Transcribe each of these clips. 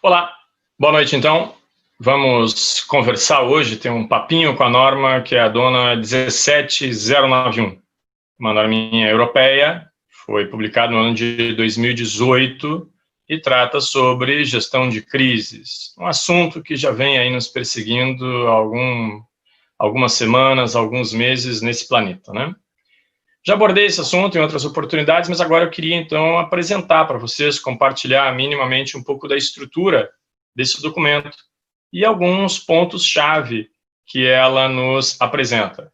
Olá, boa noite então. Vamos conversar hoje, tem um papinho com a norma que é a dona 17091, uma norminha europeia, foi publicada no ano de 2018 e trata sobre gestão de crises, um assunto que já vem aí nos perseguindo há algumas semanas, alguns meses nesse planeta, né? Já abordei esse assunto em outras oportunidades, mas agora eu queria, então, apresentar para vocês, compartilhar minimamente um pouco da estrutura desse documento e alguns pontos-chave que ela nos apresenta.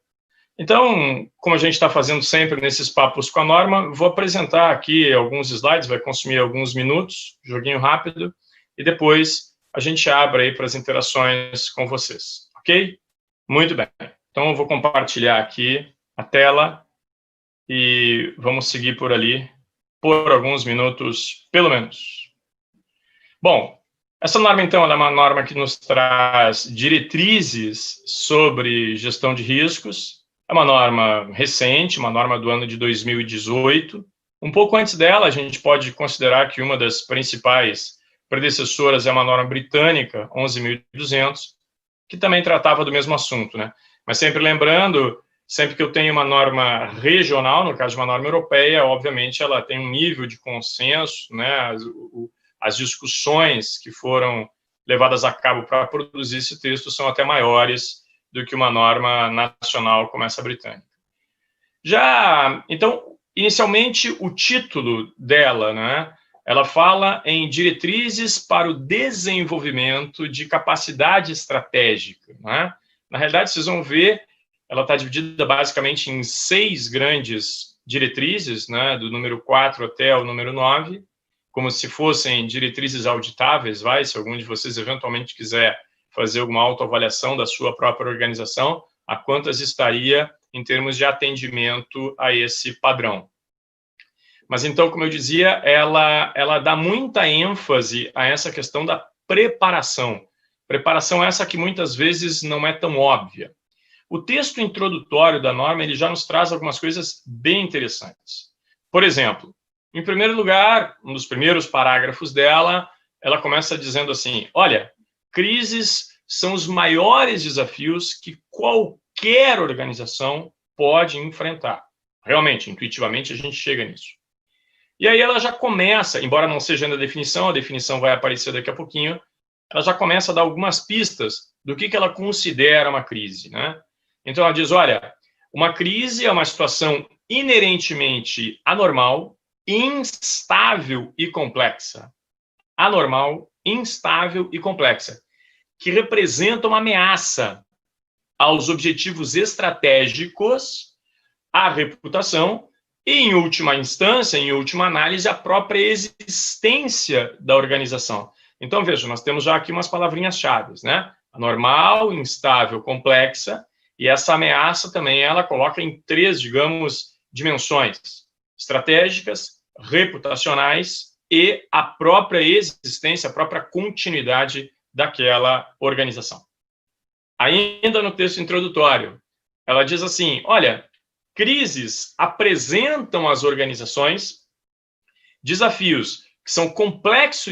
Então, como a gente está fazendo sempre nesses papos com a norma, vou apresentar aqui alguns slides, vai consumir alguns minutos, joguinho rápido, e depois a gente abre aí para as interações com vocês, ok? Muito bem. Então, eu vou compartilhar aqui a tela e vamos seguir por ali por alguns minutos, pelo menos. Bom, essa norma, então, é uma norma que nos traz diretrizes sobre gestão de riscos. É uma norma recente, uma norma do ano de 2018. Um pouco antes dela, a gente pode considerar que uma das principais predecessoras é uma norma britânica, 11.200, que também tratava do mesmo assunto, né? Mas sempre lembrando, sempre que eu tenho uma norma regional, no caso de uma norma europeia, obviamente ela tem um nível de consenso, né? As discussões que foram levadas a cabo para produzir esse texto são até maiores do que uma norma nacional como essa britânica. Então, inicialmente, o título dela, né? Ela fala em diretrizes para o desenvolvimento de capacidade estratégica, né? Na realidade, vocês vão ver, ela está dividida basicamente em 6 grandes diretrizes, né? Do número 4 até o número 9, como se fossem diretrizes auditáveis, se algum de vocês eventualmente quiser fazer alguma autoavaliação da sua própria organização, a quantas estaria em termos de atendimento a esse padrão. Mas então, como eu dizia, ela dá muita ênfase a essa questão da preparação. Preparação essa que muitas vezes não é tão óbvia. O texto introdutório da norma, ele já nos traz algumas coisas bem interessantes. Por exemplo, em primeiro lugar, um dos primeiros parágrafos dela, ela começa dizendo assim, olha, crises são os maiores desafios que qualquer organização pode enfrentar. Realmente, intuitivamente, a gente chega nisso. E aí ela já começa, embora não seja ainda a definição vai aparecer daqui a pouquinho, ela já começa a dar algumas pistas do que ela considera uma crise, né? Então ela diz, olha, uma crise é uma situação inerentemente anormal, instável e complexa. Anormal, instável e complexa, que representa uma ameaça aos objetivos estratégicos, à reputação e, em última instância, em última análise, a própria existência da organização. Então, veja, nós temos já aqui umas palavrinhas-chave, né? Anormal, instável, complexa, e essa ameaça também ela coloca em 3, digamos, dimensões: estratégicas, reputacionais e a própria existência, a própria continuidade daquela organização. Ainda no texto introdutório, ela diz assim, olha, crises apresentam às organizações desafios que são complexos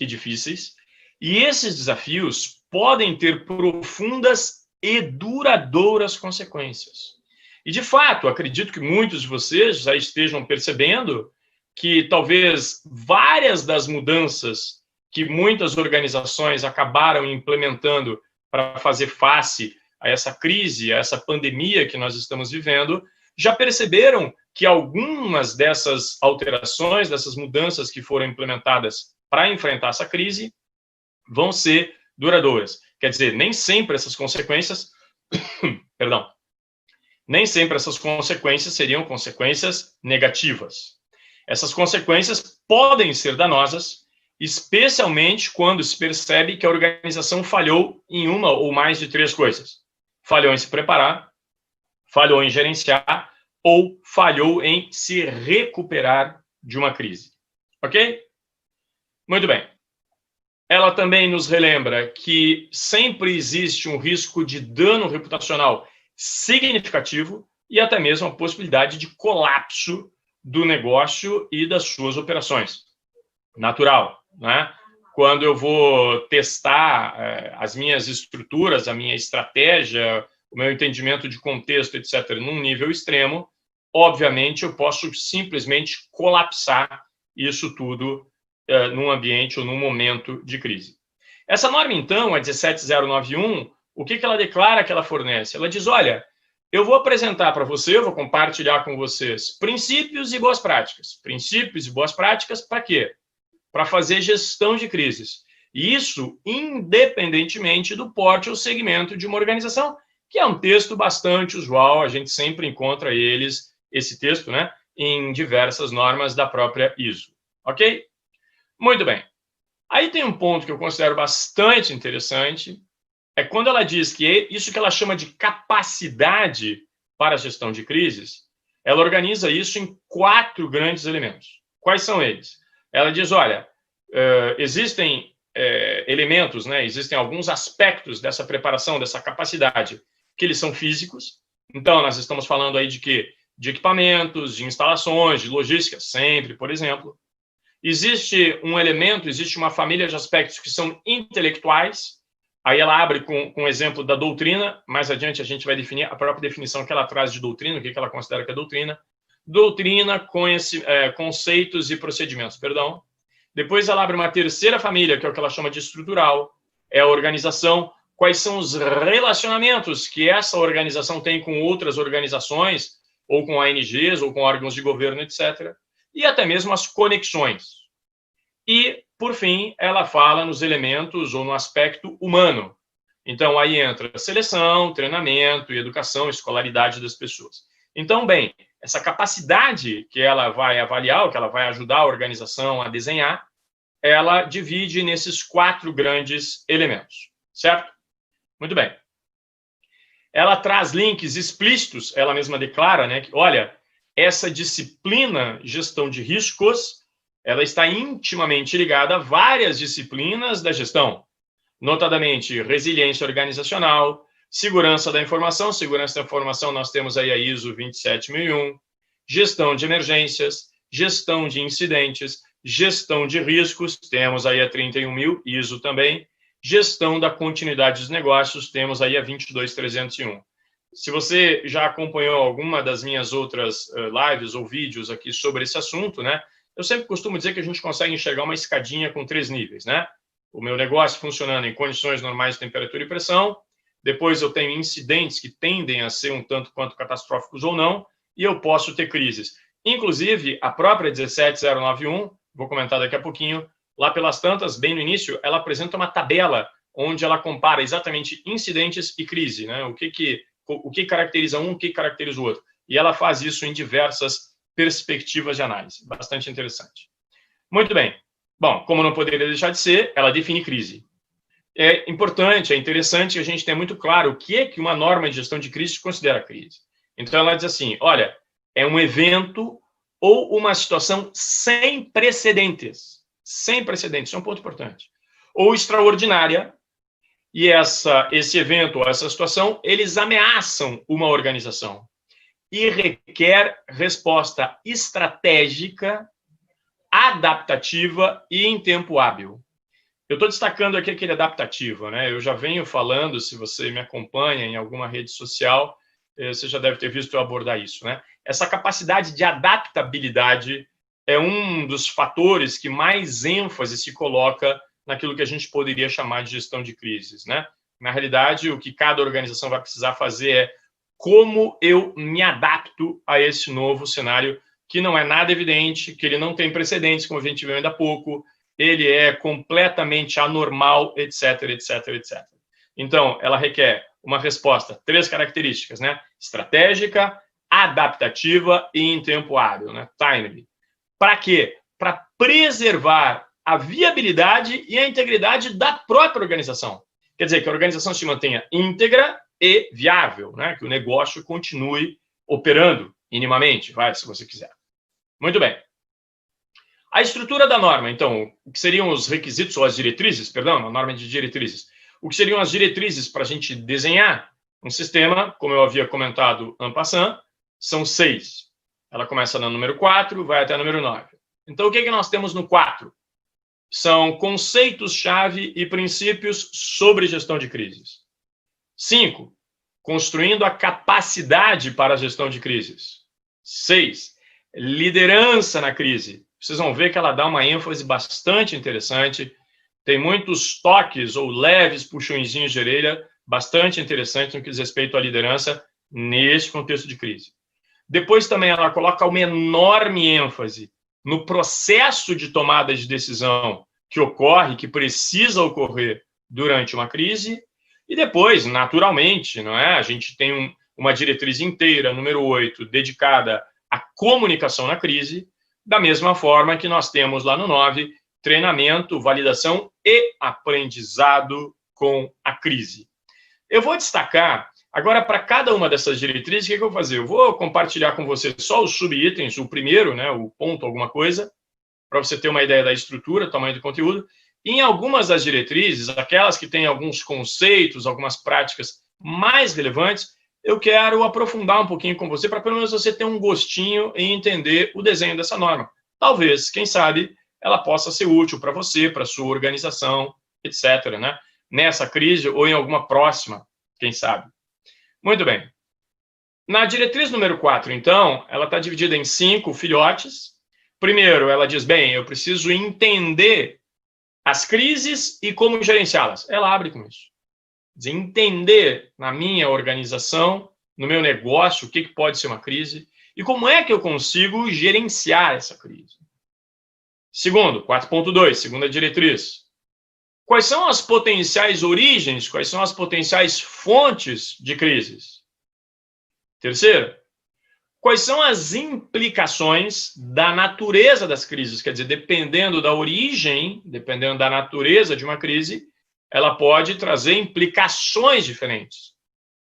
e difíceis, e esses desafios podem ter profundas e duradouras consequências. E, de fato, acredito que muitos de vocês já estejam percebendo que talvez várias das mudanças que muitas organizações acabaram implementando para fazer face a essa crise, a essa pandemia que nós estamos vivendo, já perceberam que algumas dessas alterações, dessas mudanças que foram implementadas para enfrentar essa crise, vão ser duradouras. Quer dizer, nem sempre essas consequências, nem sempre essas consequências seriam consequências negativas. Essas consequências podem ser danosas, especialmente quando se percebe que a organização falhou em uma ou mais de 3 coisas. Falhou em se preparar, falhou em gerenciar ou falhou em se recuperar de uma crise. Ok? Muito bem. Ela também nos relembra que sempre existe um risco de dano reputacional significativo e até mesmo a possibilidade de colapso do negócio e das suas operações. Natural, né? quando eu vou testar as minhas estruturas, a minha estratégia, o meu entendimento de contexto, etc., num nível extremo, obviamente eu posso simplesmente colapsar isso tudo num ambiente ou num momento de crise. Essa norma, então, a 17091, o que ela declara que ela fornece? Ela diz, olha, eu vou apresentar para você, eu vou compartilhar com vocês princípios e boas práticas. Princípios e boas práticas para quê? Para fazer gestão de crises. E isso independentemente do porte ou segmento de uma organização, que é um texto bastante usual, a gente sempre encontra esse texto, né, em diversas normas da própria ISO. Ok? Muito bem. Aí tem um ponto que eu considero bastante interessante, é quando ela diz que isso que ela chama de capacidade para a gestão de crises, ela organiza isso em 4 grandes elementos. Quais são eles? Ela diz, olha, existem elementos, né, existem alguns aspectos dessa preparação, dessa capacidade, que eles são físicos. Então, nós estamos falando aí de quê? De equipamentos, de instalações, de logística, sempre, por exemplo. Existe um elemento, existe uma família de aspectos que são intelectuais. Aí ela abre com o exemplo da doutrina. Mais adiante a gente vai definir a própria definição que ela traz de doutrina, o que ela considera que é doutrina. Doutrina, conceitos e procedimentos, perdão. Depois ela abre uma terceira família, que é o que ela chama de estrutural, é a organização. Quais são os relacionamentos que essa organização tem com outras organizações, ou com ANGs, ou com órgãos de governo, etc., e até mesmo as conexões. E, por fim, ela fala nos elementos ou no aspecto humano. Então, aí entra seleção, treinamento, educação, escolaridade das pessoas. Então, bem, essa capacidade que ela vai avaliar, ou que ela vai ajudar a organização a desenhar, ela divide nesses 4 grandes elementos, certo? Muito bem. Ela traz links explícitos, ela mesma declara, né, que, olha, essa disciplina gestão de riscos, ela está intimamente ligada a várias disciplinas da gestão, notadamente resiliência organizacional, segurança da informação. Segurança da informação, nós temos aí a ISO 27001, gestão de emergências, gestão de incidentes, gestão de riscos, temos aí a 31.000, ISO também, gestão da continuidade dos negócios, temos aí a 22301. Se você já acompanhou alguma das minhas outras lives ou vídeos aqui sobre esse assunto, né, eu sempre costumo dizer que a gente consegue enxergar uma escadinha com 3 níveis, né? O meu negócio funcionando em condições normais de temperatura e pressão, depois eu tenho incidentes que tendem a ser um tanto quanto catastróficos ou não, e eu posso ter crises. Inclusive, a própria 17091, vou comentar daqui a pouquinho, lá pelas tantas, bem no início, ela apresenta uma tabela onde ela compara exatamente incidentes e crise, né? O que caracteriza um, o que caracteriza o outro. E ela faz isso em diversas perspectivas de análise. Bastante interessante. Muito bem. Bom, como não poderia deixar de ser, ela define crise. É importante, é interessante que a gente tenha muito claro o que é que uma norma de gestão de crise considera crise. Então, ela diz assim, olha, é um evento ou uma situação sem precedentes. Sem precedentes, isso é um ponto importante. Ou extraordinária, e esse evento ou essa situação, eles ameaçam uma organização e requer resposta estratégica, adaptativa e em tempo hábil. Eu estou destacando aqui aquele adaptativo, né? Eu já venho falando, se você me acompanha em alguma rede social, você já deve ter visto eu abordar isso, né? Essa capacidade de adaptabilidade é um dos fatores que mais ênfase se coloca naquilo que a gente poderia chamar de gestão de crises, né? Na realidade, o que cada organização vai precisar fazer é como eu me adapto a esse novo cenário que não é nada evidente, que ele não tem precedentes, como a gente viu ainda há pouco, ele é completamente anormal, etc, etc, etc. Então, ela requer uma resposta, 3 características, né? Estratégica, adaptativa e em tempo hábil, né? Timely. Para quê? Para preservar a viabilidade e a integridade da própria organização. Quer dizer, que a organização se mantenha íntegra e viável, né? Que o negócio continue operando minimamente, se você quiser. Muito bem. A estrutura da norma, então, o que seriam os requisitos ou as diretrizes, perdão, a norma de diretrizes. O que seriam as diretrizes para a gente desenhar um sistema, como eu havia comentado en passant, são 6. Ela começa no número 4, vai até o número 9. Então, o que nós temos no 4? são conceitos-chave e princípios sobre gestão de crises. 5, construindo a capacidade para a gestão de crises. 6, liderança na crise. Vocês vão ver que ela dá uma ênfase bastante interessante, tem muitos toques ou leves puxõezinhos de orelha bastante interessantes no que diz respeito à liderança neste contexto de crise. Depois também ela coloca uma enorme ênfase no processo de tomada de decisão que ocorre, que precisa ocorrer durante uma crise. E depois, naturalmente, não é? A gente tem uma diretriz inteira, número 8, dedicada à comunicação na crise, da mesma forma que nós temos lá no 9, treinamento, validação e aprendizado com a crise. Eu vou destacar, agora, para cada uma dessas diretrizes, o que eu vou fazer? Eu vou compartilhar com você só os subitens, o primeiro, né, o ponto alguma coisa, para você ter uma ideia da estrutura, tamanho do conteúdo. E em algumas das diretrizes, aquelas que têm alguns conceitos, algumas práticas mais relevantes, eu quero aprofundar um pouquinho com você, para pelo menos você ter um gostinho em entender o desenho dessa norma. Talvez, quem sabe, ela possa ser útil para você, para a sua organização, etc., né? Nessa crise ou em alguma próxima, quem sabe. Muito bem. Na diretriz número 4, então, ela está dividida em 5 filhotes. Primeiro, ela diz, bem, eu preciso entender as crises e como gerenciá-las. Ela abre com isso. Diz, entender na minha organização, no meu negócio, o que pode ser uma crise e como é que eu consigo gerenciar essa crise. Segundo, 4.2, segunda diretriz. Quais são as potenciais origens, quais são as potenciais fontes de crises? Terceiro, quais são as implicações da natureza das crises? Quer dizer, dependendo da origem, dependendo da natureza de uma crise, ela pode trazer implicações diferentes.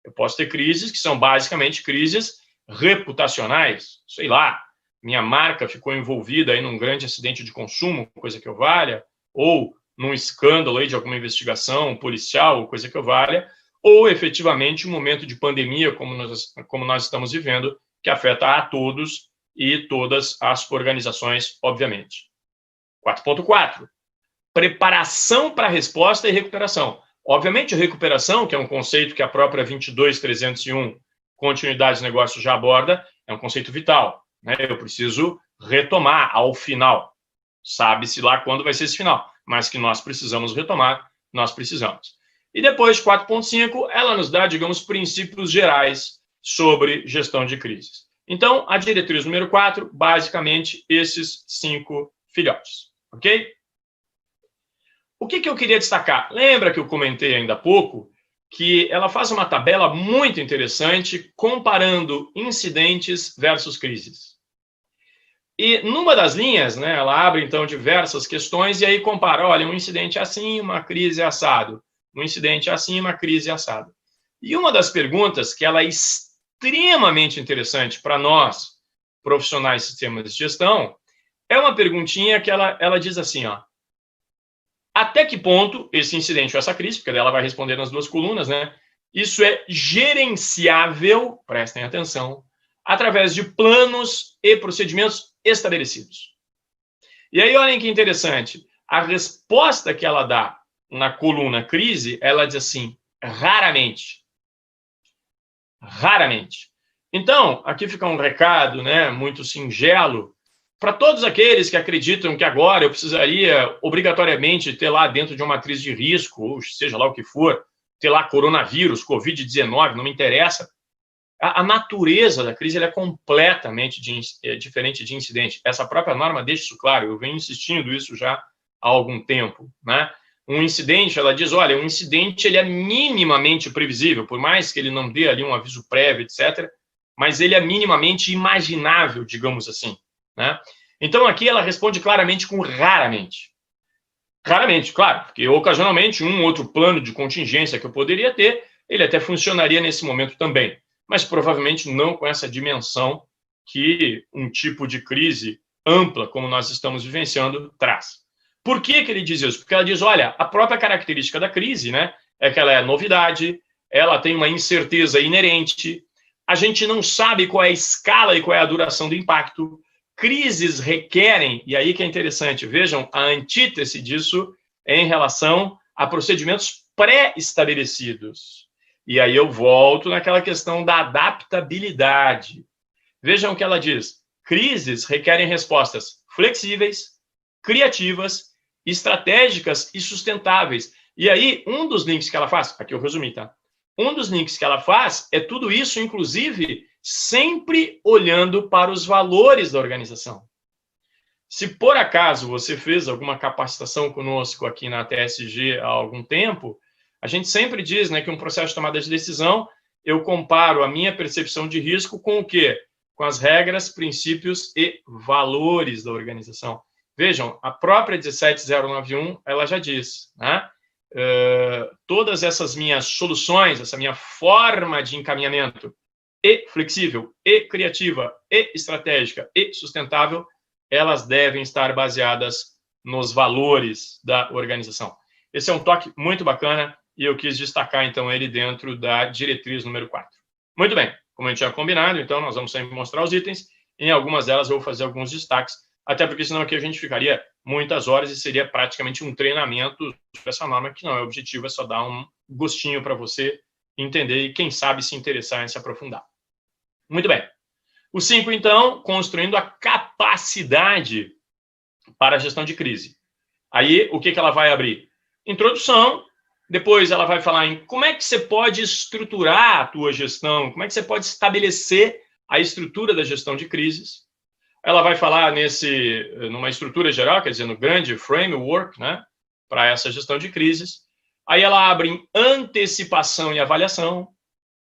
Eu posso ter crises que são basicamente crises reputacionais. Sei lá, minha marca ficou envolvida aí num grande acidente de consumo, coisa que eu valha, ou num escândalo aí de alguma investigação policial, coisa que eu valha, ou efetivamente um momento de pandemia, como nós estamos vivendo, que afeta a todos e todas as organizações, obviamente. 4.4. Preparação para a resposta e recuperação. Obviamente, a recuperação, que é um conceito que a própria 22.301, Continuidade de Negócios, já aborda, é um conceito vital, né? Eu preciso retomar ao final. Sabe-se lá quando vai ser esse final, mas que nós precisamos retomar, nós precisamos. E depois, 4.5, ela nos dá, digamos, princípios gerais sobre gestão de crises. Então, a diretriz número 4, basicamente, esses 5 filhotes, ok? O que eu queria destacar? Lembra que eu comentei ainda há pouco que ela faz uma tabela muito interessante comparando incidentes versus crises. E numa das linhas, né, ela abre, então, diversas questões e aí compara, olha, um incidente é assim, uma crise é assado. Um incidente é assim, uma crise é assado. E uma das perguntas que ela é extremamente interessante para nós, profissionais de sistemas de gestão, é uma perguntinha que ela diz assim, ó, até que ponto esse incidente ou essa crise, porque ela vai responder nas duas colunas, né? Isso é gerenciável, prestem atenção, através de planos e procedimentos estabelecidos. E aí, olhem que interessante, a resposta que ela dá na coluna crise, ela diz assim, raramente. Raramente. Então, aqui fica um recado, né, muito singelo, para todos aqueles que acreditam que agora eu precisaria obrigatoriamente ter lá dentro de uma matriz de risco, ou seja lá o que for, ter lá coronavírus, Covid-19, não me interessa. A natureza da crise ela é completamente diferente de incidente. Essa própria norma deixa isso claro, eu venho insistindo isso já há algum tempo, né? Um incidente, ela diz, olha, um incidente ele é minimamente previsível, por mais que ele não dê ali um aviso prévio, etc., mas ele é minimamente imaginável, digamos assim, né? Então, aqui ela responde claramente com raramente. Raramente, claro, porque ocasionalmente um outro plano de contingência que eu poderia ter, ele até funcionaria nesse momento também, mas provavelmente não com essa dimensão que um tipo de crise ampla, como nós estamos vivenciando, traz. Por que ele diz isso? Porque ela diz, olha, a própria característica da crise, né, é que ela é novidade, ela tem uma incerteza inerente, a gente não sabe qual é a escala e qual é a duração do impacto, crises requerem, e aí que é interessante, vejam, a antítese disso é em relação a procedimentos pré-estabelecidos. E aí eu volto naquela questão da adaptabilidade. Vejam o que ela diz. Crises requerem respostas flexíveis, criativas, estratégicas e sustentáveis. E aí, um dos links que ela faz, aqui eu resumi, tá? Um dos links que ela faz é tudo isso, inclusive, sempre olhando para os valores da organização. Se por acaso você fez alguma capacitação conosco aqui na TSG há algum tempo, a gente sempre diz, né, que um processo de tomada de decisão, eu comparo a minha percepção de risco com o quê? Com as regras, princípios e valores da organização. Vejam, a própria 17091, ela já diz, né? Todas essas minhas soluções, essa minha forma de encaminhamento, e flexível, e criativa, e estratégica, e sustentável, elas devem estar baseadas nos valores da organização. Esse é um toque muito bacana e eu quis destacar, então, ele dentro da diretriz número 4. Muito bem, como a gente tinha combinado, então, nós vamos sempre mostrar os itens. Em algumas delas, eu vou fazer alguns destaques, até porque senão aqui a gente ficaria muitas horas e seria praticamente um treinamento dessa norma, que não é o objetivo, é só dar um gostinho para você entender e, quem sabe, se interessar em se aprofundar. Muito bem. O 5, então, construindo a capacidade para a gestão de crise. Aí, o que ela vai abrir? Introdução, depois ela vai falar em como é que você pode estruturar a tua gestão, como é que você pode estabelecer a estrutura da gestão de crises. Ela vai falar numa estrutura geral, quer dizer, no grande framework, né, para essa gestão de crises. Aí ela abre em antecipação e avaliação,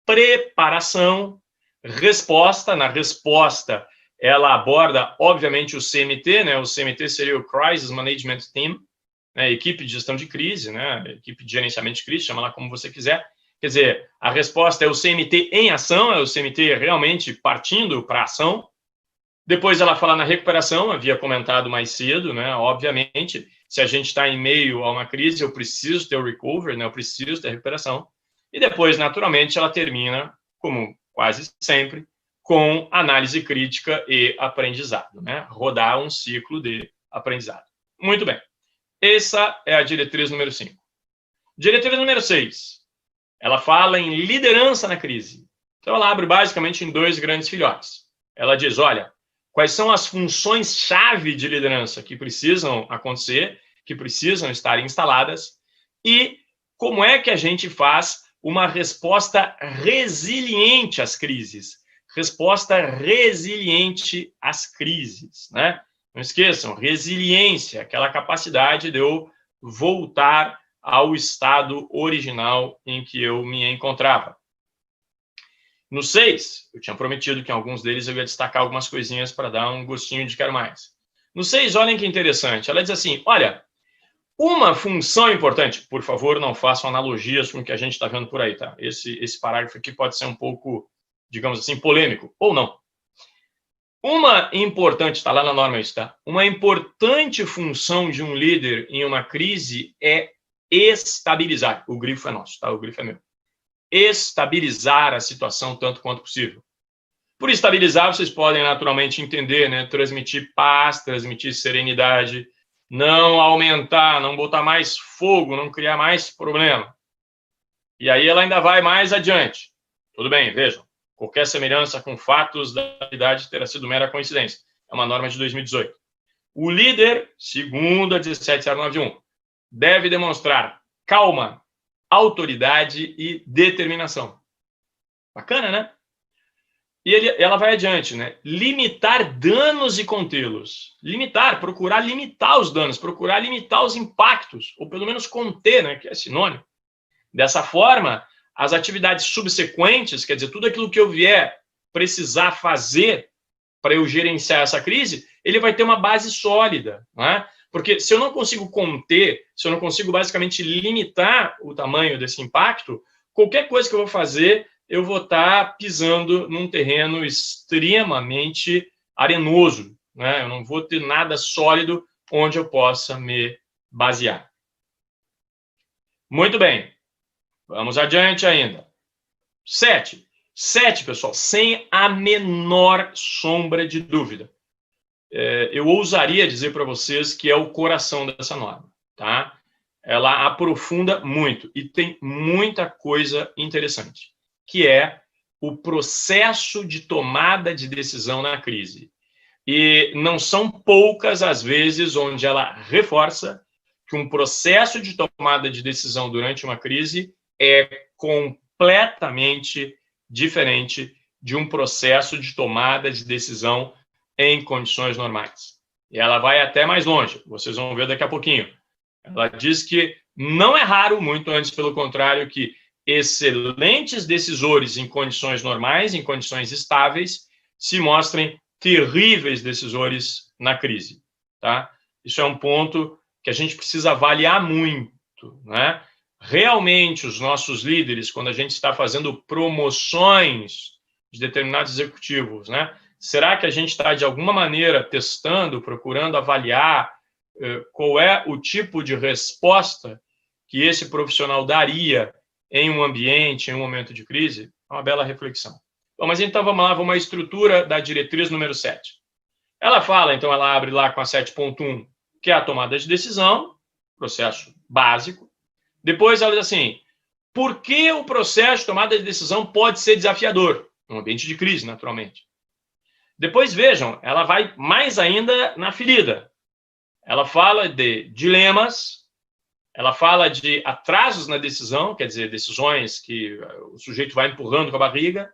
preparação, resposta. Na resposta, ela aborda, obviamente, o CMT, né? O CMT seria o Crisis Management Team, né? Equipe de gestão de crise, né? Equipe de gerenciamento de crise, chama lá como você quiser. Quer dizer, a resposta é o CMT em ação, é o CMT realmente partindo para a ação. Depois ela fala na recuperação, havia comentado mais cedo, né? Obviamente, se a gente está em meio a uma crise, eu preciso ter o recovery, né? Eu preciso ter a recuperação. E depois, naturalmente, ela termina, como quase sempre, com análise crítica e aprendizado, né? Rodar um ciclo de aprendizado. Muito bem. Essa é a diretriz número 5. Diretriz número 6. Ela fala em liderança na crise. Então, ela abre basicamente em 2 grandes filhotes. Ela diz, olha, quais são as funções-chave de liderança que precisam acontecer, que precisam estar instaladas, e como é que a gente faz uma resposta resiliente às crises. Resposta resiliente às crises, né? Não esqueçam, resiliência, aquela capacidade de eu voltar ao estado original em que eu me encontrava. No 6, eu tinha prometido que em alguns deles eu ia destacar algumas coisinhas para dar um gostinho de quero mais. No 6, olhem que interessante, ela diz assim, olha, uma função importante, por favor, não façam analogias com o que a gente está vendo por aí, tá? Esse parágrafo aqui pode ser um pouco, digamos assim, polêmico, ou não. Uma importante, está lá na norma isso, tá? Uma importante função de um líder em uma crise é estabilizar. O grifo é nosso, tá? O grifo é meu. Estabilizar a situação tanto quanto possível. Por estabilizar, vocês podem naturalmente entender, né? Transmitir paz, transmitir serenidade, não aumentar, não botar mais fogo, não criar mais problema. E aí ela ainda vai mais adiante. Tudo bem, vejam. Qualquer semelhança com fatos da realidade terá sido mera coincidência. É uma norma de 2018. O líder, segundo a 17091, deve demonstrar calma, autoridade e determinação. Bacana, né? E ela vai adiante, né? Limitar danos e contê-los. Limitar, procurar limitar os danos, procurar limitar os impactos, ou pelo menos conter, né? Que é sinônimo. Dessa forma, as atividades subsequentes, quer dizer, tudo aquilo que eu vier precisar fazer para eu gerenciar essa crise, ele vai ter uma base sólida, né? Porque se eu não consigo conter, se eu não consigo basicamente limitar o tamanho desse impacto, qualquer coisa que eu vou fazer, eu vou estar pisando num terreno extremamente arenoso, né? Eu não vou ter nada sólido onde eu possa me basear. Muito bem. Vamos adiante ainda. 7. 7, pessoal, sem a menor sombra de dúvida. eu ousaria dizer para vocês que é o coração dessa norma, tá? Ela aprofunda muito e tem muita coisa interessante, que é o processo de tomada de decisão na crise. E não são poucas as vezes onde ela reforça que um processo de tomada de decisão durante uma crise é completamente diferente de um processo de tomada de decisão em condições normais. E ela vai até mais longe, vocês vão ver daqui a pouquinho. Ela diz que não é raro, muito antes pelo contrário, que excelentes decisores em condições normais, em condições estáveis, se mostrem terríveis decisores na crise, tá? Isso é um ponto que a gente precisa avaliar muito, né? Realmente, os nossos líderes, quando a gente está fazendo promoções de determinados executivos, né? Será que a gente está, de alguma maneira, testando, procurando avaliar qual é o tipo de resposta que esse profissional daria em um ambiente, em um momento de crise? É uma bela reflexão. Bom, mas então vamos lá, vamos à estrutura da diretriz número 7. Ela fala, então ela abre lá com a 7.1, que é a tomada de decisão, processo básico. Depois ela diz assim, por que o processo de tomada de decisão pode ser desafiador? Num ambiente de crise, naturalmente. Depois, vejam, ela vai mais ainda na ferida. Ela fala de dilemas, ela fala de atrasos na decisão, quer dizer, decisões que o sujeito vai empurrando com a barriga,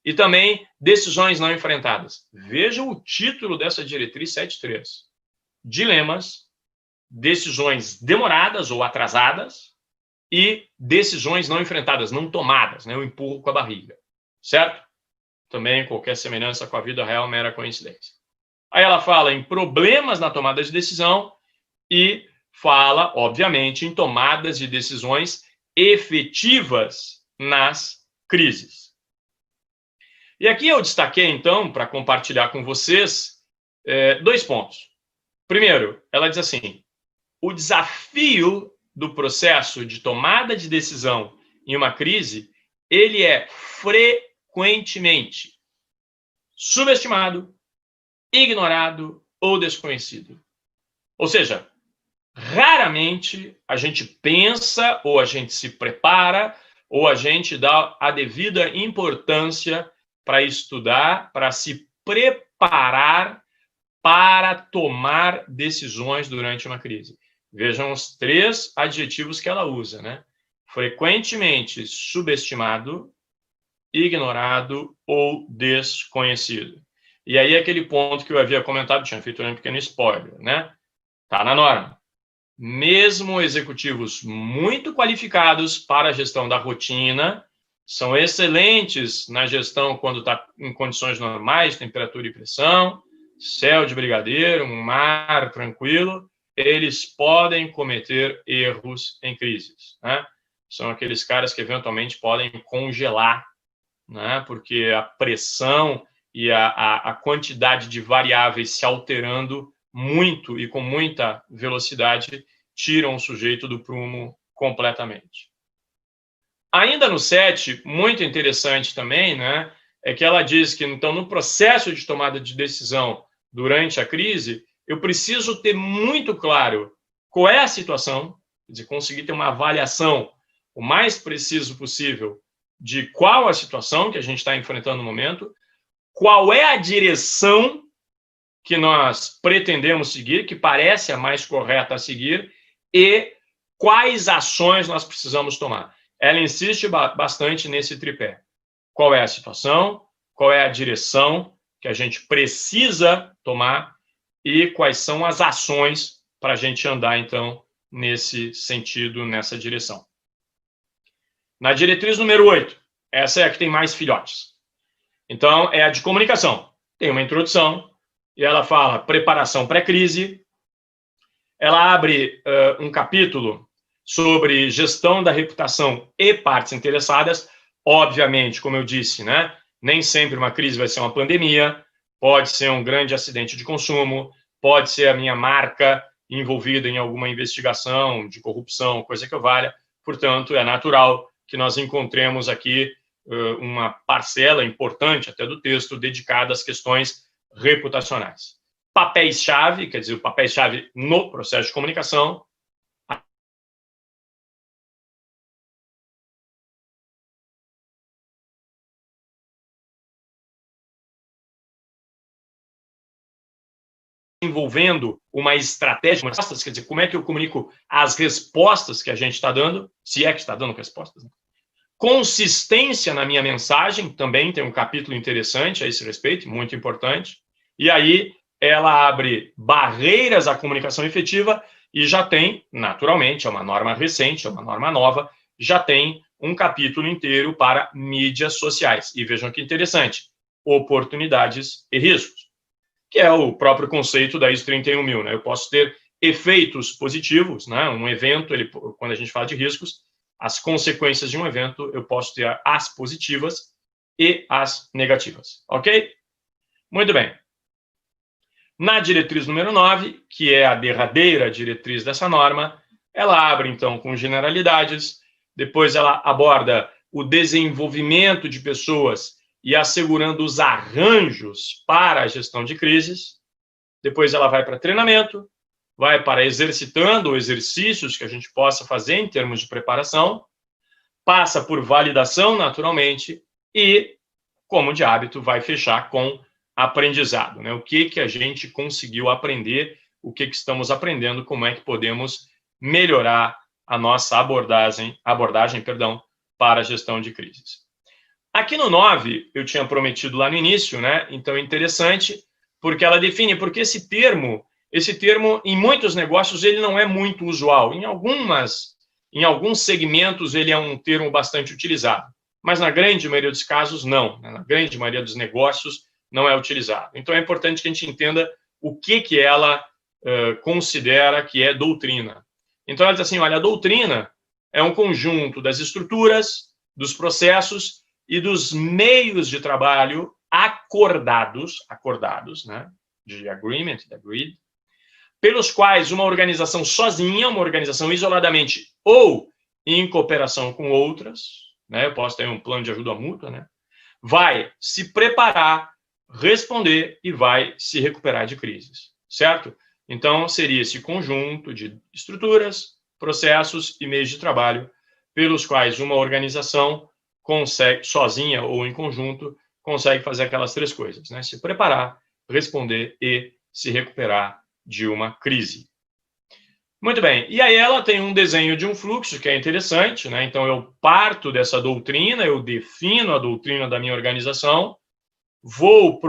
e também decisões não enfrentadas. Vejam o título dessa diretriz 7.3. Dilemas, decisões demoradas ou atrasadas e decisões não enfrentadas, não tomadas, né? O empurro com a barriga, certo? Também qualquer semelhança com a vida real, mera coincidência. Aí ela fala em problemas na tomada de decisão e fala, obviamente, em tomadas de decisões efetivas nas crises. E aqui eu destaquei, então, para compartilhar com vocês, 2 pontos. Primeiro, ela diz assim, o desafio do processo de tomada de decisão em uma crise, ele é frequentemente subestimado, ignorado ou desconhecido. Ou seja, raramente a gente pensa, ou a gente se prepara, ou a gente dá a devida importância para estudar, para se preparar para tomar decisões durante uma crise. Vejam os 3 adjetivos que ela usa, né? Frequentemente subestimado, ignorado ou desconhecido. E aí aquele ponto que eu havia comentado, tinha feito um pequeno spoiler, né? Tá na norma. Mesmo executivos muito qualificados para a gestão da rotina, são excelentes na gestão quando está em condições normais, temperatura e pressão, céu de brigadeiro, um mar tranquilo, eles podem cometer erros em crises, né? São aqueles caras que eventualmente podem congelar, né? Porque a pressão e a quantidade de variáveis se alterando muito e com muita velocidade tiram o sujeito do prumo completamente. Ainda no 7, muito interessante também, né, é que ela diz que, então, no processo de tomada de decisão durante a crise, eu preciso ter muito claro qual é a situação, quer dizer, conseguir ter uma avaliação o mais preciso possível de qual a situação que a gente está enfrentando no momento, qual é a direção que nós pretendemos seguir, que parece a mais correta a seguir, e quais ações nós precisamos tomar. Ela insiste bastante nesse tripé. Qual é a situação, qual é a direção que a gente precisa tomar e quais são as ações para a gente andar, então, nesse sentido, nessa direção. Na diretriz número 8, essa é a que tem mais filhotes. Então, é a de comunicação. Tem uma introdução, e ela fala preparação pré-crise. Ela abre um capítulo sobre gestão da reputação e partes interessadas. Obviamente, como eu disse, né, nem sempre uma crise vai ser uma pandemia, pode ser um grande acidente de consumo, pode ser a minha marca envolvida em alguma investigação de corrupção, coisa que eu valha. Portanto, é natural que nós encontremos aqui uma parcela importante até do texto dedicada às questões reputacionais. papéis-chave, quer dizer, o papéis-chave no processo de comunicação, envolvendo uma estratégia, quer dizer, como é que eu comunico as respostas que a gente está dando, se é que está dando respostas, né? Consistência na minha mensagem, também tem um capítulo interessante a esse respeito, muito importante. E aí ela abre barreiras à comunicação efetiva e já tem, naturalmente, é uma norma recente, é uma norma nova, já tem um capítulo inteiro para mídias sociais. E vejam que interessante, oportunidades e riscos, que é o próprio conceito da ISO 31000, né? Eu posso ter efeitos positivos, né? Um evento, quando a gente fala de riscos, as consequências de um evento, eu posso ter as positivas e as negativas, ok? Muito bem. Na diretriz número 9, que é a derradeira diretriz dessa norma, ela abre, então, com generalidades, depois ela aborda o desenvolvimento de pessoas e assegurando os arranjos para a gestão de crises, depois ela vai para treinamento, vai para exercitando exercícios que a gente possa fazer em termos de preparação, passa por validação, naturalmente, e, como de hábito, vai fechar com aprendizado, né? O que a gente conseguiu aprender, o que estamos aprendendo, como é que podemos melhorar a nossa abordagem, para a gestão de crises. Aqui no 9, eu tinha prometido lá no início, né? Então é interessante, porque ela define, porque esse termo, em muitos negócios, ele não é muito usual. Em alguns segmentos, ele é um termo bastante utilizado, mas na grande maioria dos casos, não. Na grande maioria dos negócios, não é utilizado. Então, é importante que a gente entenda o que ela considera que é doutrina. Então, ela diz assim, olha, a doutrina é um conjunto das estruturas, dos processos e dos meios de trabalho acordados, né, de agreement, de agreed, pelos quais uma organização sozinha, uma organização isoladamente ou em cooperação com outras, né, eu posso ter um plano de ajuda mútua, né, vai se preparar, responder e vai se recuperar de crises, certo? Então, seria esse conjunto de estruturas, processos e meios de trabalho pelos quais uma organização consegue, sozinha ou em conjunto, consegue fazer aquelas três coisas, né? Se preparar, responder e se recuperar de uma crise. Muito bem, e aí ela tem um desenho de um fluxo que é interessante, né? Então, eu parto dessa doutrina, eu defino a doutrina da minha organização, vou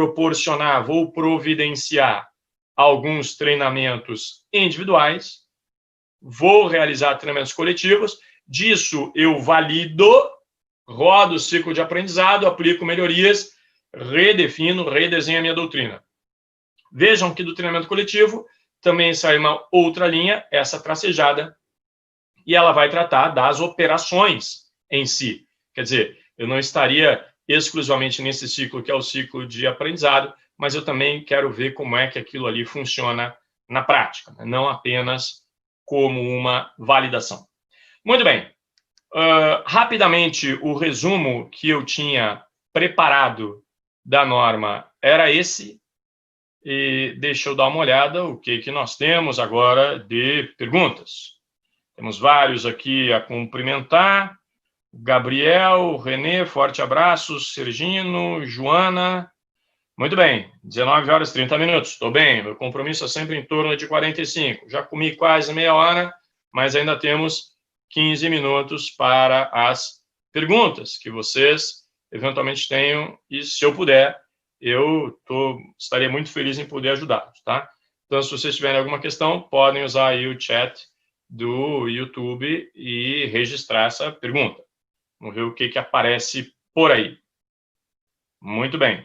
providenciar alguns treinamentos individuais, vou realizar treinamentos coletivos, disso eu valido, rodo o ciclo de aprendizado, aplico melhorias, redefino, redesenho a minha doutrina. Vejam que do treinamento coletivo também sai uma outra linha, essa tracejada, e ela vai tratar das operações em si. Quer dizer, eu não estaria exclusivamente nesse ciclo, que é o ciclo de aprendizado, mas eu também quero ver como é que aquilo ali funciona na prática, né? Não apenas como uma validação. Muito bem. Rapidamente, o resumo que eu tinha preparado da norma era esse. E deixa eu dar uma olhada o que nós temos agora de perguntas. Temos vários aqui a cumprimentar. Gabriel, Renê, forte abraço. Sergino, Joana. Muito bem, 19 horas e 30 minutos. Estou bem, meu compromisso é sempre em torno de 45. Já comi quase meia hora, mas ainda temos 15 minutos para as perguntas que vocês eventualmente tenham. E se eu puder, eu estaria muito feliz em poder ajudá-los, tá? Então, se vocês tiverem alguma questão, podem usar aí o chat do YouTube e registrar essa pergunta. Vamos ver o que aparece por aí. Muito bem.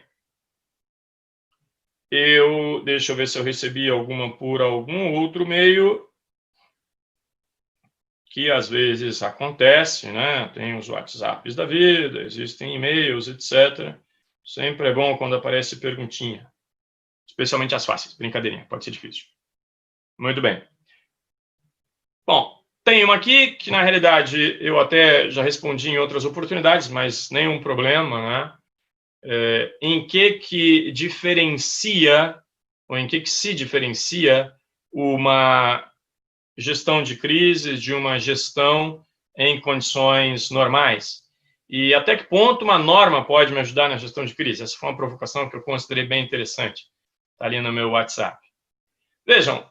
Deixa eu ver se eu recebi alguma por algum outro meio, que às vezes acontece, né? Tem os WhatsApps da vida, existem e-mails, etc. Sempre é bom quando aparece perguntinha. Especialmente as fáceis. Brincadeirinha, pode ser difícil. Muito bem. Bom, tem uma aqui que, na realidade, eu até já respondi em outras oportunidades, mas nenhum problema, né? Em que diferencia ou em que se diferencia uma gestão de crise de uma gestão em condições normais? E até que ponto uma norma pode me ajudar na gestão de crise? Essa foi uma provocação que eu considerei bem interessante. Está ali no meu WhatsApp. Vejam,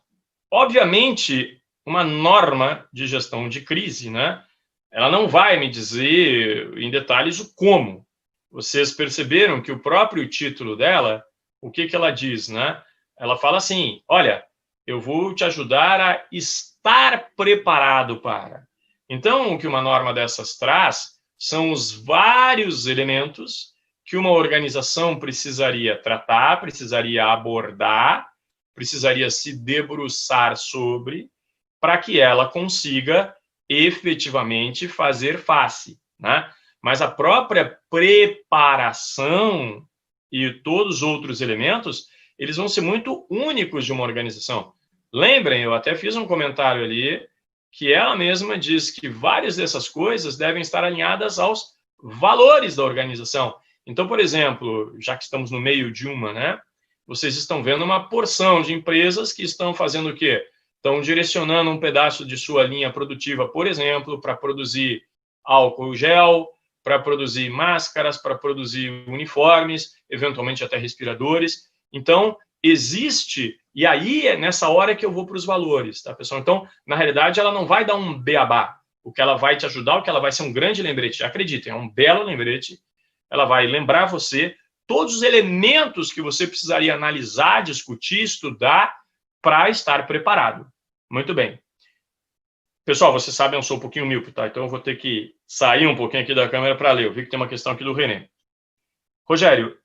obviamente, uma norma de gestão de crise, né? Ela não vai me dizer em detalhes o como. Vocês perceberam que o próprio título dela, o que ela diz, né? Ela fala assim, olha, eu vou te ajudar a estar preparado para. Então, o que uma norma dessas traz são os vários elementos que uma organização precisaria tratar, precisaria abordar, precisaria se debruçar sobre, para que ela consiga efetivamente fazer face, né? Mas a própria preparação e todos os outros elementos, eles vão ser muito únicos de uma organização. Lembrem, eu até fiz um comentário ali, que ela mesma diz que várias dessas coisas devem estar alinhadas aos valores da organização. Então, por exemplo, já que estamos no meio de uma, né? Vocês estão vendo uma porção de empresas que estão fazendo o quê? Estão direcionando um pedaço de sua linha produtiva, por exemplo, para produzir álcool gel, para produzir máscaras, para produzir uniformes, eventualmente até respiradores. Então, existe, e aí é nessa hora que eu vou para os valores, tá, pessoal? Então, na realidade, ela não vai dar um beabá. O que ela vai te ajudar, o que ela vai ser um grande lembrete, acreditem, é um belo lembrete. Ela vai lembrar você todos os elementos que você precisaria analisar, discutir, estudar para estar preparado. Muito bem. Pessoal, vocês sabem, eu sou um pouquinho míope, tá? Então eu vou ter que sair um pouquinho aqui da câmera para ler. Eu vi que tem uma questão aqui do René. Rogério,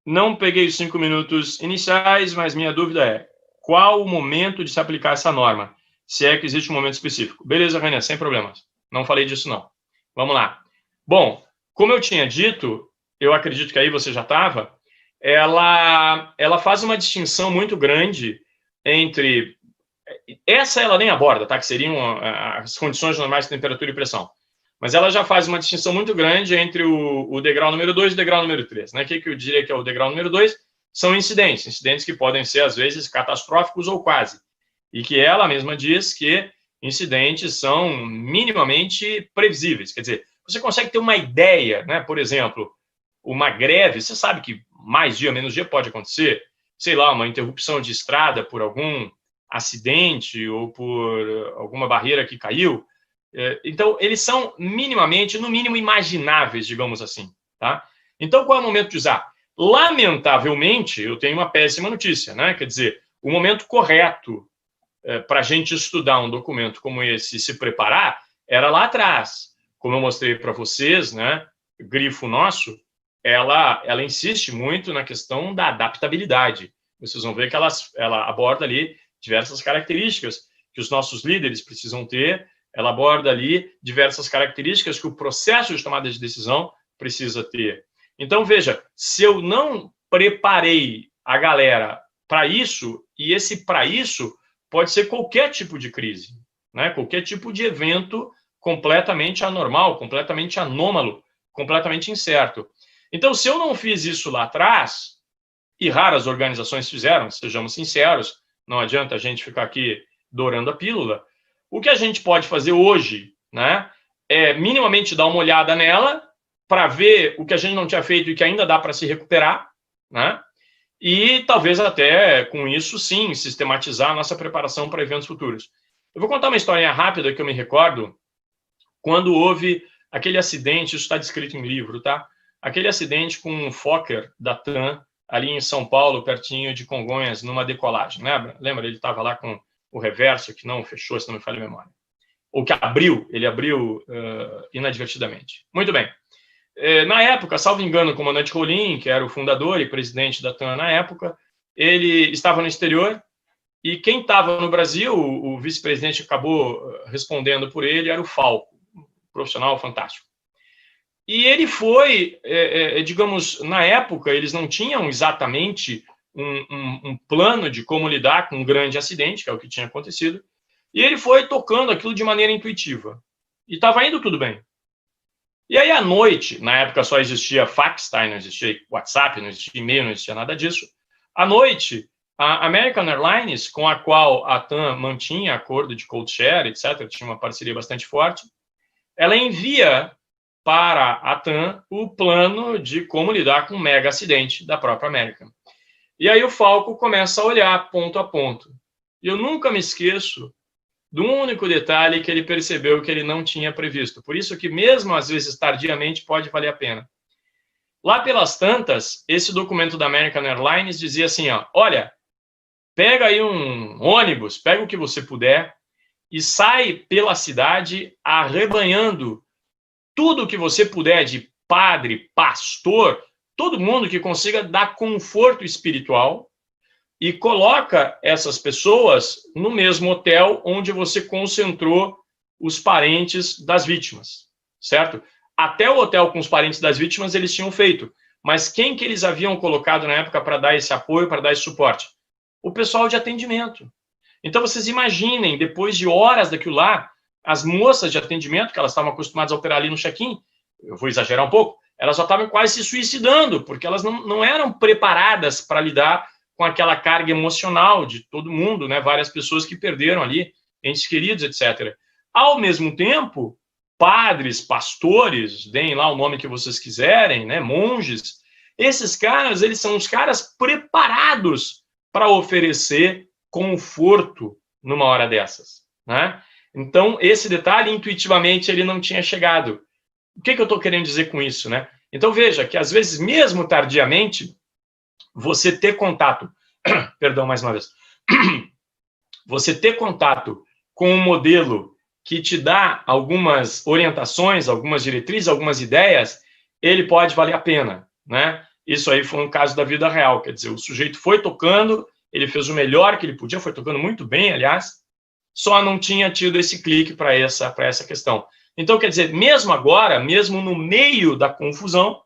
não peguei os 5 minutos iniciais, mas minha dúvida é, qual o momento de se aplicar essa norma? Se é que existe um momento específico. Beleza, René, sem problemas. Não falei disso, não. Vamos lá. Bom, como eu tinha dito, eu acredito que aí você já estava, ela faz uma distinção muito grande entre... Essa ela nem aborda, tá? Que seriam as condições normais de temperatura e pressão. Mas ela já faz uma distinção muito grande entre o degrau número 2 e o degrau número 3. Né? O que eu diria que é o degrau número 2? São incidentes que podem ser, às vezes, catastróficos ou quase. E que ela mesma diz que incidentes são minimamente previsíveis. Quer dizer, você consegue ter uma ideia, né? Por exemplo, uma greve, você sabe que mais dia, menos dia pode acontecer, sei lá, uma interrupção de estrada por algum acidente ou por alguma barreira que caiu. Então, eles são minimamente, no mínimo, imagináveis, digamos assim. Tá? Então, qual é o momento de usar? Lamentavelmente, eu tenho uma péssima notícia, né? Quer dizer, o momento correto para a gente estudar um documento como esse e se preparar era lá atrás. Como eu mostrei para vocês, né? Grifo nosso, ela insiste muito na questão da adaptabilidade. Vocês vão ver que ela aborda ali diversas características que os nossos líderes precisam ter, ela aborda ali diversas características que o processo de tomada de decisão precisa ter. Então, veja, se eu não preparei a galera para isso, e esse para isso pode ser qualquer tipo de crise, né? Qualquer tipo de evento completamente anormal, completamente anômalo, completamente incerto. Então, se eu não fiz isso lá atrás, e raras organizações fizeram, sejamos sinceros, não adianta a gente ficar aqui dourando a pílula, o que a gente pode fazer hoje, né, é minimamente dar uma olhada nela para ver o que a gente não tinha feito e que ainda dá para se recuperar, né, e talvez até com isso, sim, sistematizar a nossa preparação para eventos futuros. Eu vou contar uma historinha rápida que eu me recordo quando houve aquele acidente, isso está descrito em livro, tá? Aquele acidente com um Fokker da TAM ali em São Paulo, pertinho de Congonhas, numa decolagem, lembra? Lembra? Ele estava lá com o reverso que não fechou, se não me falha a memória. Ou que ele abriu inadvertidamente. Muito bem. Na época, salvo engano, o comandante Rolim, que era o fundador e presidente da TAM na época, ele estava no exterior e quem estava no Brasil, o vice-presidente acabou respondendo por ele, era o Falco, um profissional fantástico. E ele foi, digamos, na época, eles não tinham exatamente um plano de como lidar com um grande acidente, que é o que tinha acontecido, e ele foi tocando aquilo de maneira intuitiva. E estava indo tudo bem. E aí, à noite, na época só existia fax, tá? Não existia WhatsApp, não existia e-mail, não existia nada disso. À noite, A American Airlines, com a qual a TAM mantinha acordo de code share, etc., tinha uma parceria bastante forte, ela envia para a TAM o plano de como lidar com um mega acidente da própria American. E aí o Falco começa a olhar ponto a ponto. E eu nunca me esqueço do único detalhe que ele percebeu que ele não tinha previsto. Por isso que, mesmo às vezes tardiamente, pode valer a pena. Lá pelas tantas, esse documento da American Airlines dizia assim, ó, olha, pega aí um ônibus, pega o que você puder e sai pela cidade arrebanhando tudo que você puder de padre, pastor, todo mundo que consiga dar conforto espiritual e coloca essas pessoas no mesmo hotel onde você concentrou os parentes das vítimas, certo? Até o hotel com os parentes das vítimas eles tinham feito, mas quem que eles haviam colocado na época para dar esse apoio, para dar esse suporte? O pessoal de atendimento. Então, vocês imaginem, depois de horas daquilo lá, as moças de atendimento, que elas estavam acostumadas a operar ali no check-in, eu vou exagerar um pouco, elas já estavam quase se suicidando, porque elas não eram preparadas para lidar com aquela carga emocional de todo mundo, né? Várias pessoas que perderam ali, entes queridos, etc. Ao mesmo tempo, padres, pastores, deem lá o nome que vocês quiserem, né? Monges, esses caras, eles são os caras preparados para oferecer conforto numa hora dessas, né? Então, esse detalhe, intuitivamente, ele não tinha chegado. O que eu estou querendo dizer com isso, né? Então, veja que, às vezes, mesmo tardiamente, você ter contato, perdão, mais uma vez, você ter contato com um modelo que te dá algumas orientações, algumas diretrizes, algumas ideias, ele pode valer a pena, né? Isso aí foi um caso da vida real, quer dizer, o sujeito foi tocando, ele fez o melhor que ele podia, foi tocando muito bem, aliás, só não tinha tido esse clique para essa questão. Então, quer dizer, mesmo agora, mesmo no meio da confusão,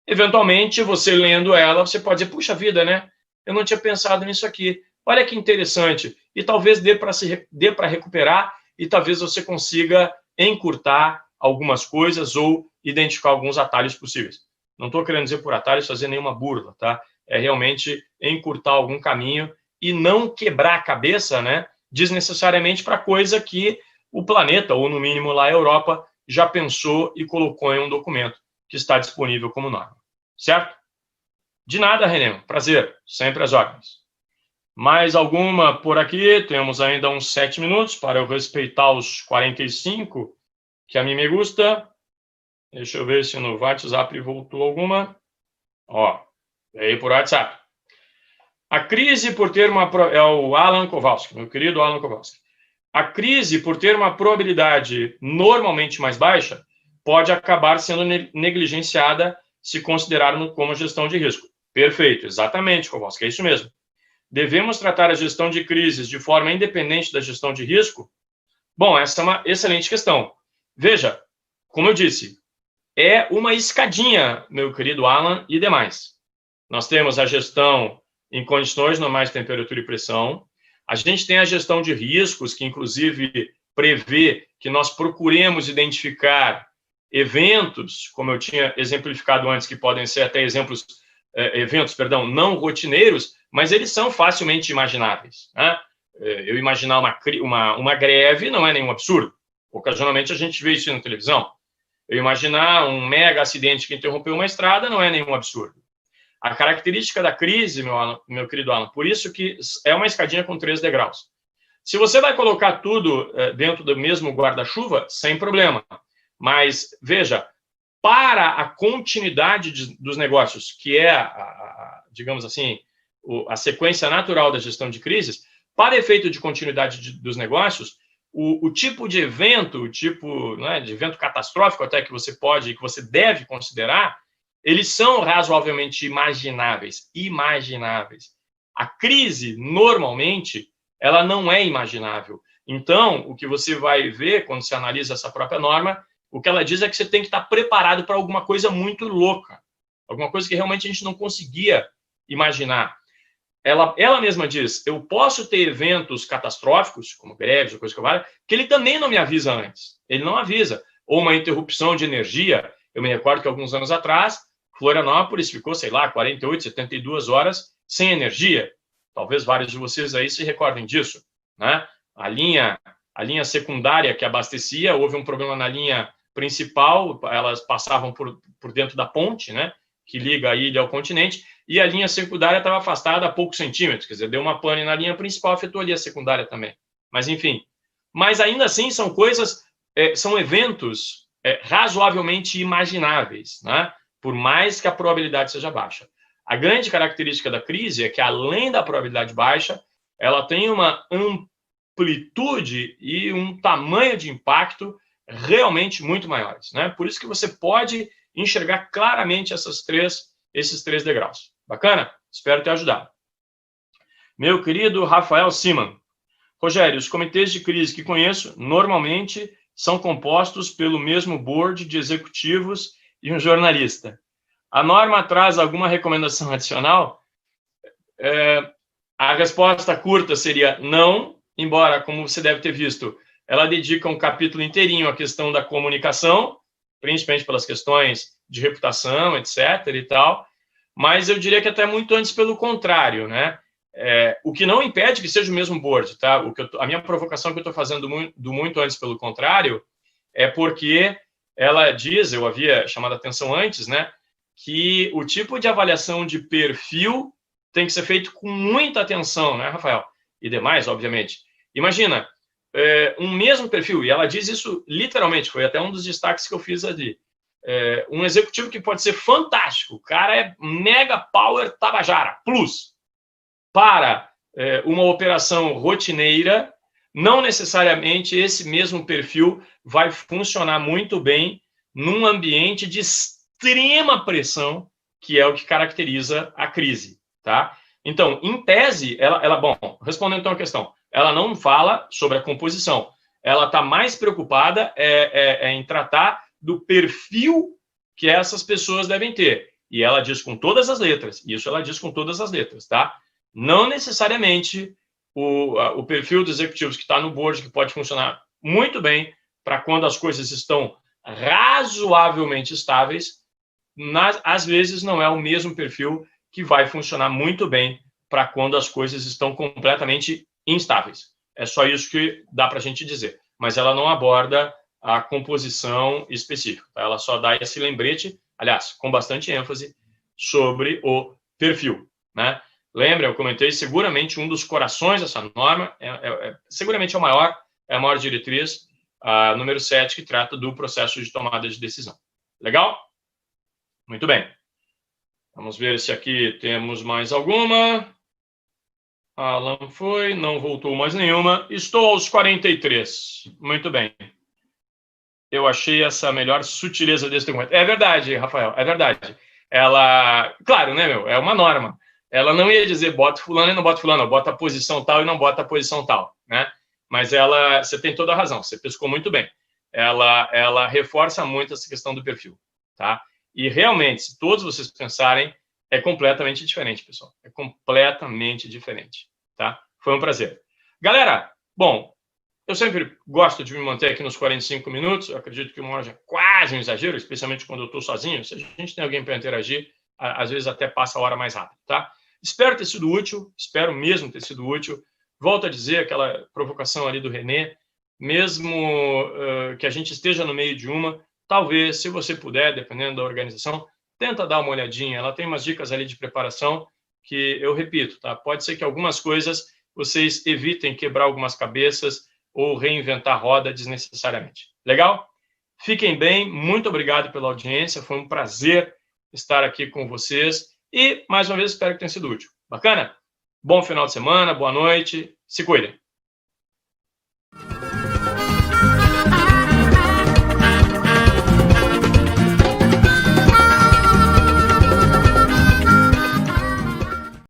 eventualmente, você lendo ela, você pode dizer, puxa vida, né? Eu não tinha pensado nisso aqui. Olha que interessante. E talvez dê para recuperar e talvez você consiga encurtar algumas coisas ou identificar alguns atalhos possíveis. Não estou querendo dizer por atalhos fazer nenhuma burla, tá? É realmente encurtar algum caminho e não quebrar a cabeça, né? Desnecessariamente para coisa que o planeta, ou no mínimo lá a Europa, já pensou e colocou em um documento que está disponível como norma. Certo? De nada, René. Prazer. Sempre às ordens. Mais alguma por aqui? Temos ainda uns 7 minutos para eu respeitar os 45, que a mim me gusta. Deixa eu ver se no WhatsApp voltou alguma. Ó, veio por WhatsApp. A crise por ter uma... É o Alan Kowalski, meu querido Alan Kowalski. A crise por ter uma probabilidade normalmente mais baixa pode acabar sendo negligenciada se considerarmos como gestão de risco. Perfeito, exatamente, Kowalski, é isso mesmo. Devemos tratar a gestão de crises de forma independente da gestão de risco? Bom, essa é uma excelente questão. Veja, como eu disse, é uma escadinha, meu querido Alan e demais. Nós temos a gestão em condições normais de temperatura e pressão. A gente tem a gestão de riscos, que inclusive prevê que nós procuremos identificar eventos, como eu tinha exemplificado antes, que podem ser até eventos não rotineiros, mas eles são facilmente imagináveis, né? Eu imaginar uma greve não é nenhum absurdo. Ocasionalmente a gente vê isso na televisão. Eu imaginar um mega acidente que interrompeu uma estrada não é nenhum absurdo. A característica da crise, meu querido Alan, por isso que é uma escadinha com 3 degraus. Se você vai colocar tudo dentro do mesmo guarda-chuva, sem problema. Mas, veja, para a continuidade dos negócios, que é, digamos assim, a sequência natural da gestão de crises, para efeito de continuidade dos negócios, o tipo de evento, o tipo, né, de evento catastrófico até que você pode, que você deve considerar, eles são razoavelmente imagináveis. A crise, normalmente, ela não é imaginável. Então, o que você vai ver quando você analisa essa própria norma, o que ela diz é que você tem que estar preparado para alguma coisa muito louca, alguma coisa que realmente a gente não conseguia imaginar. Ela mesma diz, eu posso ter eventos catastróficos, como greves ou coisa que vale, que ele também não me avisa antes. Ele não avisa. Ou uma interrupção de energia. Eu me recordo que alguns anos atrás, Florianópolis ficou, sei lá, 48, 72 horas sem energia. Talvez vários de vocês aí se recordem disso, né? A linha secundária que abastecia, houve um problema na linha principal, elas passavam por dentro da ponte, né, que liga a ilha ao continente, e a linha secundária estava afastada a poucos centímetros, quer dizer, deu uma pane na linha principal, afetou ali a secundária também. Mas, enfim. Mas, ainda assim, são coisas, são eventos razoavelmente imagináveis, né, por mais que a probabilidade seja baixa. A grande característica da crise é que, além da probabilidade baixa, ela tem uma amplitude e um tamanho de impacto realmente muito maiores, né? Por isso que você pode enxergar claramente esses três degraus. Bacana? Espero ter ajudado. Meu querido Rafael Siman. Rogério, os comitês de crise que conheço normalmente são compostos pelo mesmo board de executivos e um jornalista. A norma traz alguma recomendação adicional? A resposta curta seria não, embora, como você deve ter visto, ela dedica um capítulo inteirinho à questão da comunicação, principalmente pelas questões de reputação, etc. e tal, mas eu diria que até muito antes pelo contrário, né? O que não impede que seja o mesmo board, tá? A minha provocação que eu estou fazendo do muito antes pelo contrário é porque ela diz, eu havia chamado a atenção antes, né, que o tipo de avaliação de perfil tem que ser feito com muita atenção, né, Rafael? E demais, obviamente. Imagina, um mesmo perfil, e ela diz isso literalmente, foi até um dos destaques que eu fiz ali. Um executivo que pode ser fantástico, o cara é mega power Tabajara, plus, para uma operação rotineira, não necessariamente esse mesmo perfil vai funcionar muito bem num ambiente de extrema pressão, que é o que caracteriza a crise, tá? Então, em tese, bom, respondendo então a questão, ela não fala sobre a composição, ela está mais preocupada em tratar do perfil que essas pessoas devem ter, e ela diz com todas as letras, isso ela diz com todas as letras, tá? Não necessariamente o perfil dos executivos que está no board, que pode funcionar muito bem para quando as coisas estão razoavelmente estáveis, às vezes não é o mesmo perfil que vai funcionar muito bem para quando as coisas estão completamente instáveis. É só isso que dá para a gente dizer. Mas ela não aborda a composição específica. Tá? Ela só dá esse lembrete, aliás, com bastante ênfase, sobre o perfil, né? Lembra, eu comentei, seguramente um dos corações dessa norma, seguramente é a maior diretriz, a número 7, que trata do processo de tomada de decisão. Legal? Muito bem. Vamos ver se aqui temos mais alguma. Alan foi, não voltou mais nenhuma. Estou aos 43. Muito bem. Eu achei essa melhor sutileza desse documento. É verdade, Rafael, é verdade. Ela, claro, né, é uma norma. Ela não ia dizer bota fulano e não bota fulano, bota a posição tal e não bota a posição tal, né? Mas você tem toda a razão, você pescou muito bem. Ela reforça muito essa questão do perfil, tá? E realmente, se todos vocês pensarem, é completamente diferente, pessoal. É completamente diferente, tá? Foi um prazer. Galera, bom, eu sempre gosto de me manter aqui nos 45 minutos. Eu acredito que uma hora já é quase um exagero, especialmente quando eu estou sozinho. Se a gente tem alguém para interagir, às vezes até passa a hora mais rápido, tá? Espero ter sido útil, espero mesmo ter sido útil. Volto a dizer aquela provocação ali do René, mesmo que a gente esteja no meio de uma, talvez, se você puder, dependendo da organização, tenta dar uma olhadinha. Ela tem umas dicas ali de preparação que eu repito, tá? Pode ser que algumas coisas vocês evitem quebrar algumas cabeças ou reinventar a roda desnecessariamente. Legal? Fiquem bem, muito obrigado pela audiência, foi um prazer estar aqui com vocês e, mais uma vez, espero que tenha sido útil. Bacana? Bom final de semana, boa noite, se cuidem.